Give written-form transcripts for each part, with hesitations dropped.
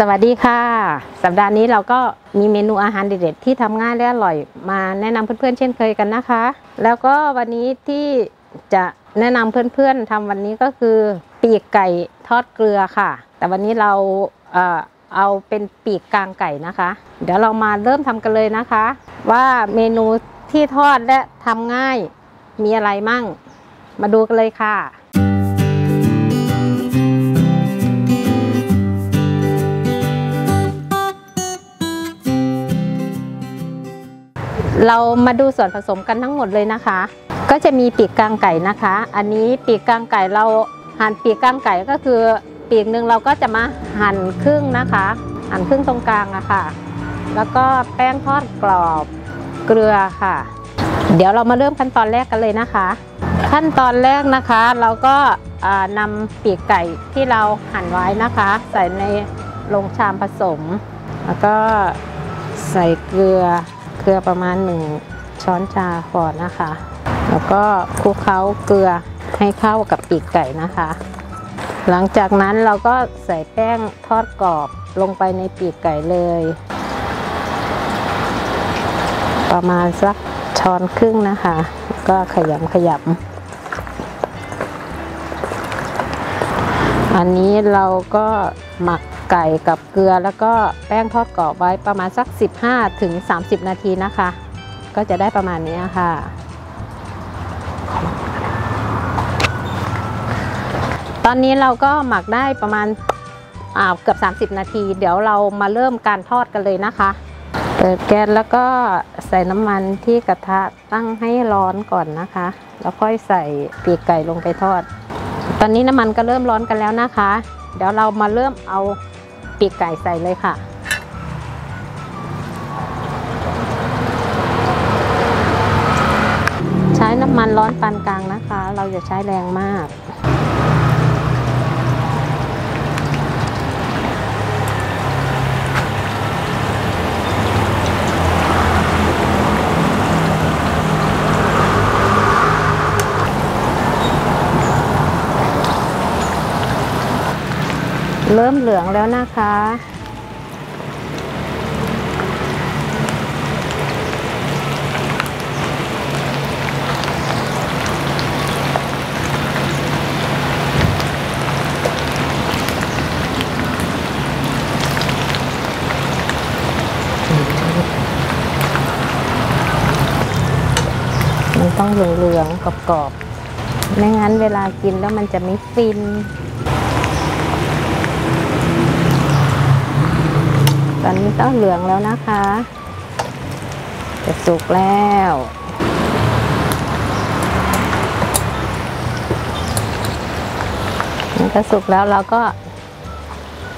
สวัสดีค่ะสัปดาห์นี้เราก็มีเมนูอาหารเด็ดๆที่ทำง่ายและอร่อยมาแนะนำเพื่อนๆเช่นเคยกันนะคะแล้วก็วันนี้ที่จะแนะนำเพื่อนๆทำวันนี้ก็คือปีกไก่ทอดเกลือค่ะแต่วันนี้เราเอาเป็นปีกกลางไก่นะคะเดี๋ยวเรามาเริ่มทำกันเลยนะคะว่าเมนูที่ทอดและทำง่ายมีอะไรมั่งมาดูกันเลยค่ะเรามาดูส่วนผสมกันทั้งหมดเลยนะคะก็จะมีปีกกลางไก่นะคะอันนี้ปีกกลางไก่เราหั่นปีกกลางไก่ก็คือปีกหนึ่งเราก็จะมาหั่นครึ่งนะคะหั่นครึ่งตรงกลางอะค่ะแล้วก็แป้งทอดกรอบเกลือค่ะเดี๋ยวเรามาเริ่มขั้นตอนแรกกันเลยนะคะขั้นตอนแรกนะคะเราก็นำปีกไก่ที่เราหั่นไว้นะคะใส่ในโลงชามผสมแล้วก็ใส่เกลือประมาณ1 ช้อนชาก่อนนะคะแล้วก็คลุกเคล้าเกลือให้เข้ากับปีกไก่นะคะหลังจากนั้นเราก็ใส่แป้งทอดกรอบลงไปในปีกไก่เลยประมาณสักช้อนครึ่งนะคะก็ขยำอันนี้เราก็หมักไก่กับเกลือแล้วก็แป้งทอดกรอบไว้ประมาณสัก15-30 นาทีนะคะก็จะได้ประมาณนี้ค่ะตอนนี้เราก็หมักได้ประมาณเกือบ30 นาทีเดี๋ยวเรามาเริ่มการทอดกันเลยนะคะเปิดแก๊สแล้วก็ใส่น้ำมันที่กระทะตั้งให้ร้อนก่อนนะคะแล้วค่อยใส่ปีกไก่ลงไปทอดตอนนี้น้ำมันก็เริ่มร้อนกันแล้วนะคะเดี๋ยวเรามาเริ่มเอาปีกไก่ใส่เลยค่ะใช้น้ำมันร้อนปานกลางนะคะเราอย่าใช้แรงมากเริ่มเหลืองแล้วนะคะมันต้องเหลืองๆกรอบๆไม่งั้นเวลากินแล้วมันจะไม่ฟินตอนนี้ต้องเหลืองแล้วนะคะจะสุกแล้วมันก็สุกแล้วเราก็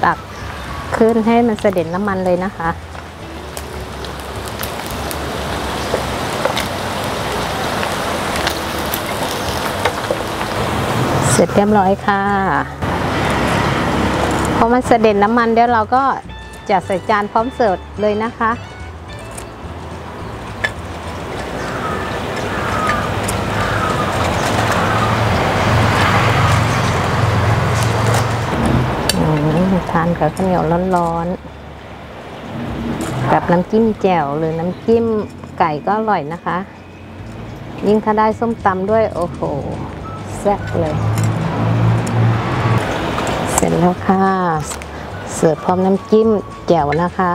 ตักขึ้นให้มันเสด็จน้ำมันเลยนะคะเสร็จเรียบร้อยค่ะพอมันเสด็จน้ำมันเดี๋ยวเราก็จัดใส่จานพร้อมเสิร์ฟเลยนะคะทานกับข้าวเหนียวร้อนๆกับน้ำจิ้มแจ่วหรือน้ำจิ้มไก่ก็อร่อยนะคะยิ่งถ้าได้ส้มตำด้วยโอ้โหแซ่บเลยเสร็จแล้วค่ะเสิร์ฟพร้อมน้ำจิ้มแจ่วนะคะ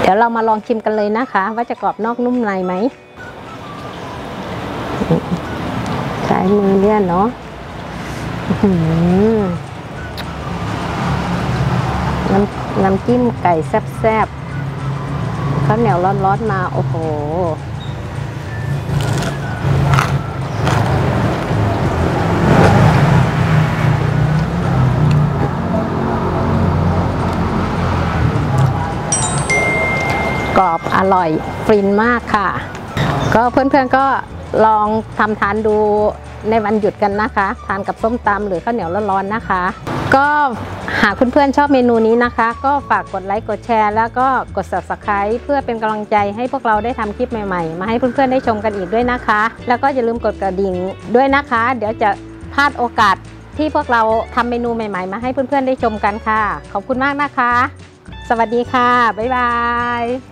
เดี๋ยวเรามาลองชิมกันเลยนะคะว่าจะกรอบนอกนุ่มในไหมใช้มือเนี่ยเนาะน้ำจิ้มไก่แซ่บๆข้าวเหนียวร้อนๆมาโอ้โห อ ร่อยฟินมากค่ะก็เพื่อนๆก็ลองทำทานดูในวันหยุดกันนะคะทานกับส้มตำหรือข้าวเหนียวร้อนๆนะคะก็หากเพื่อนๆชอบเมนูนี้นะคะก็ฝากกดไลค์กดแชร์แล้วก็กด Subscribe เพื่อเป็นกำลังใจให้พวกเราได้ทำคลิปใหม่ๆมาให้เพื่อนๆได้ชมกันอีกด้วยนะคะแล้วก็อย่าลืมกดกระดิ่งด้วยนะคะเดี๋ยวจะพลาดโอกาสที่พวกเราทำเมนูใหม่ๆมาให้เพื่อนๆได้ชมกันค่ะขอบคุณมากนะคะสวัสดีค่ะบ๊ายบาย